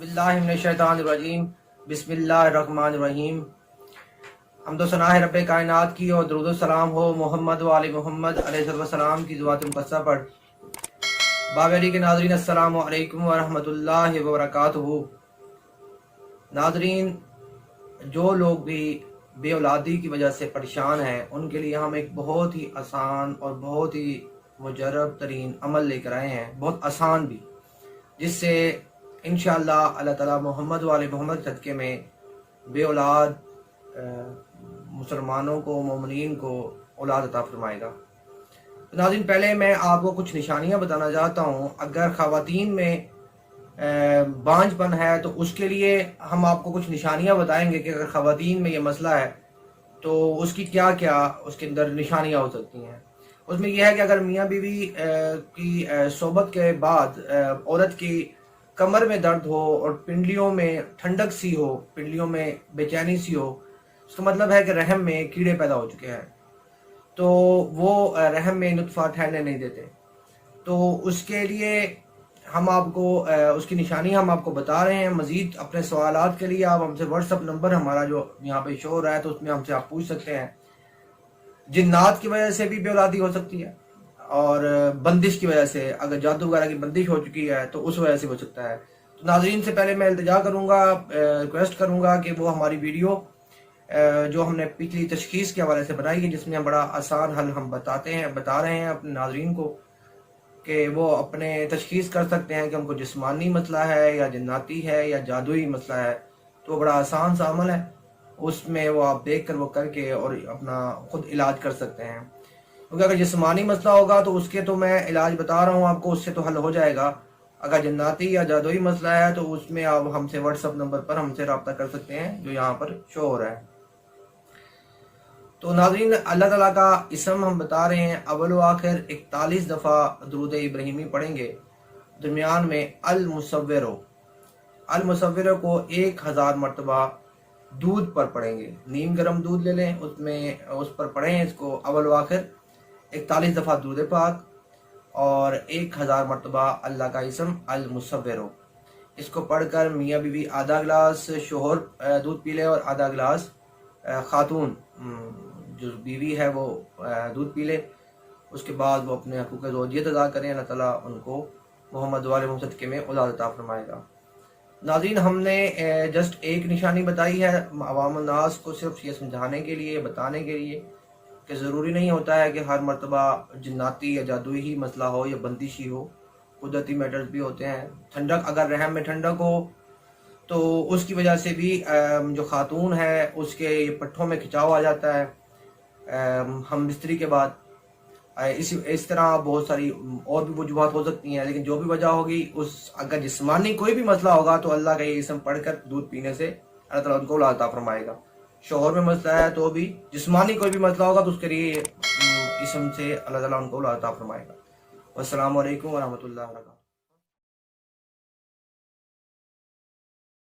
औज़ुबिल्लाहिमिनश्शैतानिर्रजीम बिस्मिल्लाहिर्रहमानिर्रहीम। हम्दो सना है रब्बे कायनात की और दुरूद सलाम हो मोहम्मद व आले मोहम्मद अलैहिस्सलाम की दुआत मुक़द्दसा पर। बाबरी के नाज़रीन अस्सलामु अलैकुम व रहमतुल्लाहि व बरकातुहू। नाज़रीन, जो लोग भी बे औलादी की वजह से परेशान हैं उनके लिए हम एक बहुत ही आसान और बहुत ही मुजर्रब तरीन अमल लेकर आए हैं, बहुत आसान भी, जिससे इंशाअल्लाह अल्लाह ताला मोहम्मद वाले मोहम्मद सदक़े में बे औलाद मुसलमानों को, मोमिनीन को औलाद अता फरमाएगा। तो नाज़रीन, पहले मैं आपको कुछ निशानियां बताना चाहता हूँ। अगर ख़वातीन में बांझपन है तो उसके लिए हम आपको कुछ निशानियां बताएंगे कि अगर ख़वातीन में ये मसला है तो उसकी क्या क्या उसके अंदर निशानियां हो सकती हैं। उसमें यह है कि अगर मियाँ बीवी की सोबत के बाद औरत की कमर में दर्द हो और पिंडलियों में ठंडक सी हो, पिंडलियों में बेचैनी सी हो, उसका मतलब है कि रहम में कीड़े पैदा हो चुके हैं, तो वो रहम में नुत्फा ठहरने नहीं देते। तो उसके लिए हम आपको उसकी निशानी हम आपको बता रहे हैं। मज़ीद अपने सवालात के लिए आप हमसे व्हाट्सअप नंबर हमारा जो यहाँ पे शो हो रहा है तो उसमें हमसे आप पूछ सकते हैं। जिन्नात की वजह से भी बेऔलादी हो सकती है और बंदिश की वजह से, अगर जादू वगैरह की बंदिश हो चुकी है तो उस वजह से हो सकता है। तो नाज़रीन से पहले मैं इल्तिजा करूँगा, रिक्वेस्ट करूँगा कि वो हमारी वीडियो जो हमने पिछली तशखीस के हवाले से बनाई है, जिसमें हम बड़ा आसान हल हम बता रहे हैं अपने नाज़रीन को कि वो अपने तशखीस कर सकते हैं कि हमको जिस्मानी मसला है या जन्नाती है या जादुई मसला है। तो बड़ा आसान सा अमल है, उसमें वो आप देख कर वो करके और अपना खुद इलाज कर सकते हैं। क्योंकि अगर जिस्मानी मसला होगा तो उसके तो मैं इलाज बता रहा हूँ आपको, उससे तो हल हो जाएगा। अगर जन्नाती या जादुई मसला है तो उसमें आप हमसे व्हाट्सअप नंबर पर हमसे रब्ता कर सकते हैं जो यहाँ पर शो हो रहा है। तो नाज़रीन, अल्लाह ताला का इसम हम बता रहे हैं, अव्वल व आखिर 41 दफ़ा दुरूद इब्राहिमी पढ़ेंगे। दरमियान में अल मुसव्विरो को 1000 मरतबा दूध पर पढ़ेंगे। नीम गर्म दूध ले लें, उसमें उस पर पढ़ें इसको अव्वल व आखिर 41 दफ़ा दूध पाक और 1000 मरतबा अल्लाह का इसम अल मुसव्विरो। इसको पढ़कर मियाँ बीवी आधा गिलास शोहर दूध पी ले और आधा गिलास खातून जो बीवी है वो दूध पी ले। उसके बाद वो अपने हकूक़ ज़ौजियत अदा करें, अल्लाह ताला उनको मोहम्मद वाले मोहम्मद के में औलाद अता फरमाएगा। नाज़रीन, हमने जस्ट एक निशानी बताई है अवाम नास को, सिर्फ ये समझाने के लिए, बताने के लिए कि ज़रूरी नहीं होता है कि हर मरतबा जिन्नाती या जादुई ही मसला हो या बंदिश ही हो, कुदरती मैटर्स भी होते हैं। ठंडक, अगर रहम में ठंडक हो तो उसकी वजह से भी जो खातून है उसके पट्ठों में खिंचाव आ जाता है हम बिस्तरी के बाद। इस तरह बहुत सारी और भी वजूहात हो सकती हैं, लेकिन जो भी वजह होगी, उस अगर जिस्मानी कोई भी मसला होगा तो अल्लाह का ये इसम पढ़कर दूध पीने से अल्लाह ताला उनको औलाद अता फरमाएगा। शोहर में मसला है तो भी, जिस्मानी कोई भी मसला होगा तो उसके लिए इसम से अल्लाह ताला उनको औलाद अता फरमाएगा। अस्सलामु अलैकुम व रहमतुल्लाहि व बरकातुहू।